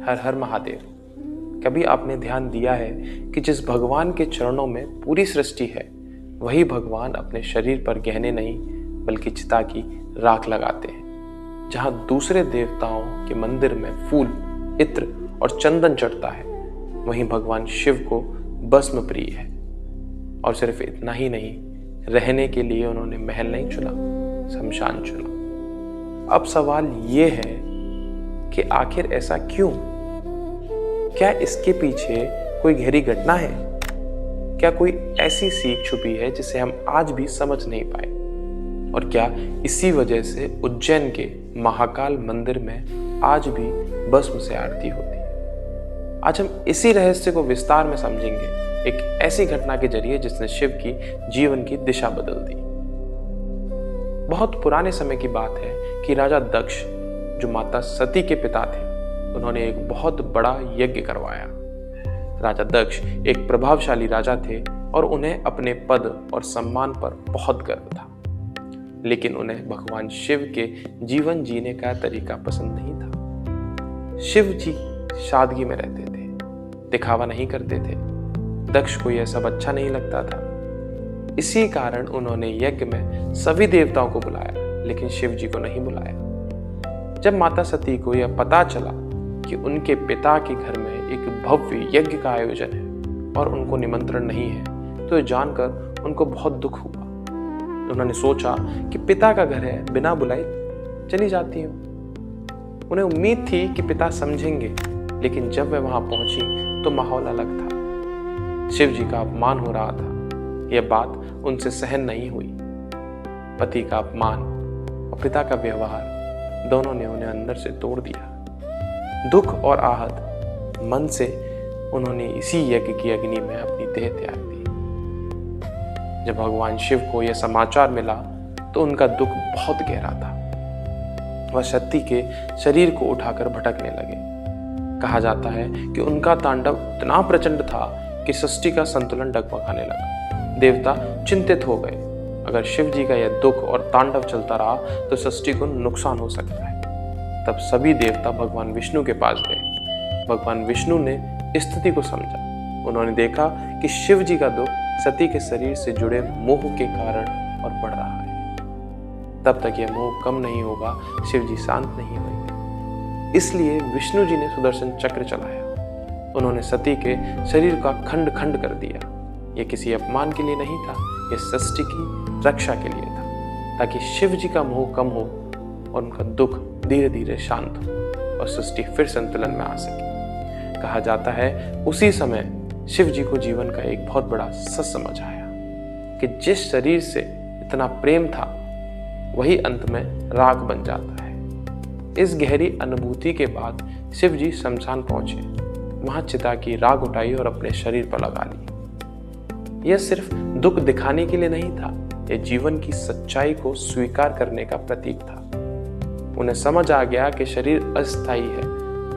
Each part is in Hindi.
हर हर महादेव। कभी आपने ध्यान दिया है कि जिस भगवान के चरणों में पूरी सृष्टि है, वही भगवान अपने शरीर पर गहने नहीं बल्कि चिता की राख लगाते हैं। जहां दूसरे देवताओं के मंदिर में फूल, इत्र और चंदन चढ़ता है, वहीं भगवान शिव को भस्म प्रिय है। और सिर्फ इतना ही नहीं, रहने के लिए उन्होंने महल नहीं चुना, शमशान चुना। अब सवाल ये है कि आखिर ऐसा क्यों? क्या इसके पीछे कोई गहरी घटना है? क्या कोई ऐसी सीख छुपी है जिसे हम आज भी समझ नहीं पाए? और क्या इसी वजह से उज्जैन के महाकाल मंदिर में आज भी भस्म से आरती होती है? आज हम इसी रहस्य को विस्तार में समझेंगे, एक ऐसी घटना के जरिए जिसने शिव की जीवन की दिशा बदल दी। बहुत पुराने समय की बात है कि राजा दक्ष, जो माता सती के पिता थे, उन्होंने एक बहुत बड़ा यज्ञ करवाया। राजा दक्ष एक प्रभावशाली राजा थे और उन्हें अपने पद और सम्मान पर बहुत गर्व था। लेकिन उन्हें भगवान शिव के जीवन जीने का तरीका पसंद नहीं था। शिव जी सादगी में रहते थे, दिखावा नहीं करते थे। दक्ष को यह सब अच्छा नहीं लगता था। इसी कारण उन्होंने यज्ञ में सभी देवताओं को बुलाया, लेकिन शिव जी को नहीं बुलाया। जब माता सती को यह पता चला कि उनके पिता के घर में एक भव्य यज्ञ का आयोजन है और उनको निमंत्रण नहीं है, तो यह जानकर उनको बहुत दुख हुआ। उन्होंने सोचा कि पिता का घर है, बिना बुलाए चली जाती हूँ। उन्हें उम्मीद थी कि पिता समझेंगे, लेकिन जब वे वहां पहुंची तो माहौल अलग था। शिव जी का अपमान हो रहा था। यह बात उनसे सहन नहीं हुई। पति का अपमान और पिता का व्यवहार दोनों ने उन्हें अंदर से तोड़ दिया। दुख और आहत मन से उन्होंने इसी यज्ञ की अग्नि में अपनी देह त्याग दी। जब भगवान शिव को यह समाचार मिला तो उनका दुख बहुत गहरा था। वह सती के शरीर को उठाकर भटकने लगे। कहा जाता है कि उनका तांडव इतना प्रचंड था कि सृष्टि का संतुलन डगमगाने लगा। देवता चिंतित हो गए। अगर शिव जी का यह दुख और तांडव चलता रहा तो सृष्टि को नुकसान हो सकता है। तब सभी देवता भगवान विष्णु के पास गए। भगवान विष्णु ने स्थिति को समझा। उन्होंने देखा कि शिव जी का दुख सती के शरीर से जुड़े मोह के कारण और बढ़ रहा है। तब तक यह मोह कम नहीं होगा, शिव जी शांत नहीं होंगे। इसलिए विष्णु जी ने सुदर्शन चक्र चलाया। उन्होंने सती के शरीर का खंड खंड कर दिया। यह किसी अपमान के लिए नहीं था, यह सृष्टि की रक्षा के लिए था, ताकि शिव जी का मोह कम हो और उनका दुख धीरे धीरे शांत हो और सृष्टि फिर संतुलन में आ सके। कहा जाता है उसी समय शिव जी को जीवन का एक बहुत बड़ा सच समझ आया कि जिस शरीर से इतना प्रेम था, वही अंत में राख बन जाता है। इस गहरी अनुभूति के बाद शिव जी शमशान पहुंचे। वहां चिता की राख उठाई और अपने शरीर पर लगा ली। यह सिर्फ दुख दिखाने के लिए नहीं था, यह जीवन की सच्चाई को स्वीकार करने का प्रतीक था। उन्हें समझ आ गया कि शरीर अस्थायी है,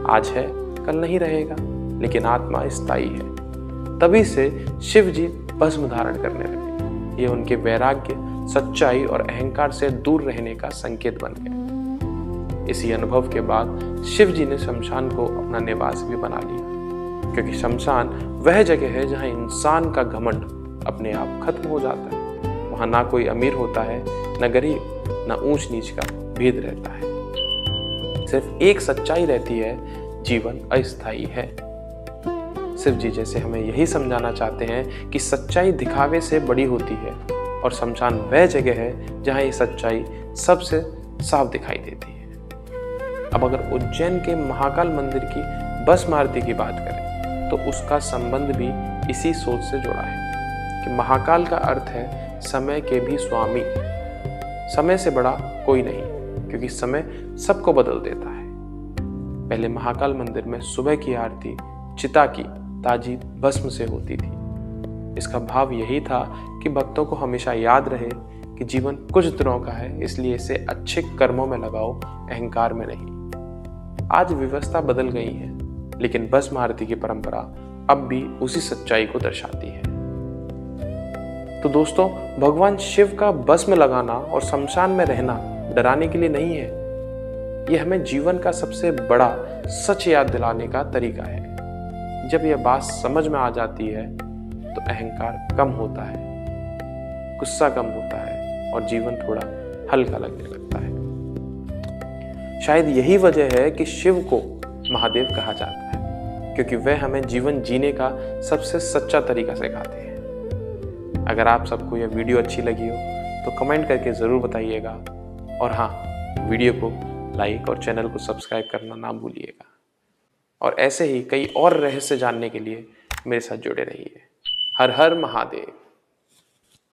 आज है कल नहीं रहेगा, लेकिन आत्मा स्थायी है। तभी से शिव जी भस्म धारण करने लगे। ये उनके वैराग्य, सच्चाई और अहंकार से दूर रहने का संकेत बन गया। इसी अनुभव के बाद शिव जी ने शमशान को अपना निवास भी बना लिया, क्योंकि शमशान वह जगह है जहां इंसान का घमंड अपने आप खत्म हो जाता है। वहां ना कोई अमीर होता है, न गरीब, न ऊंच नीच का भेद रहता है। सिर्फ एक सच्चाई रहती है, जीवन अस्थायी है। शिव जी जैसे हमें यही समझाना चाहते हैं कि सच्चाई दिखावे से बड़ी होती है और शमशान वह जगह है जहां ये सच्चाई सबसे साफ दिखाई देती है। अब अगर उज्जैन के महाकाल मंदिर की भस्म आरती की बात करें तो उसका संबंध भी इसी सोच से जुड़ा है कि महाकाल का अर्थ है समय के भी स्वामी। समय से बड़ा कोई नहीं, क्योंकि समय सबको बदल देता है। पहले महाकाल मंदिर में सुबह की आरती चिता की ताजी भस्म से होती थी। इसका भाव यही था कि भक्तों को हमेशा याद रहे कि जीवन कुछ दिनों का है, इसलिए इसे अच्छे कर्मों में लगाओ, अहंकार में नहीं। आज व्यवस्था बदल गई है, लेकिन भस्म आरती की परंपरा अब भी उसी सच्चाई को दर्शाती है। तो दोस्तों, भगवान शिव का भस्म लगाना और शमशान में रहना डराने के लिए नहीं है, ये हमें जीवन का सबसे बड़ा सच याद दिलाने का तरीका है। जब यह बात समझ में आ जाती है तो अहंकार कम होता है, गुस्सा कम होता है और जीवन थोड़ा हल्का लगने लगता है। शायद यही वजह है कि शिव को महादेव कहा जाता है, क्योंकि वह हमें जीवन जीने का सबसे सच्चा तरीका सिखाते हैं। अगर आप सबको यह वीडियो अच्छी लगी हो तो कमेंट करके ज़रूर बताइएगा, और हाँ, वीडियो को लाइक और चैनल को सब्सक्राइब करना ना भूलिएगा। और ऐसे ही कई और रहस्य जानने के लिए मेरे साथ जुड़े रहिए। हर हर महादेव।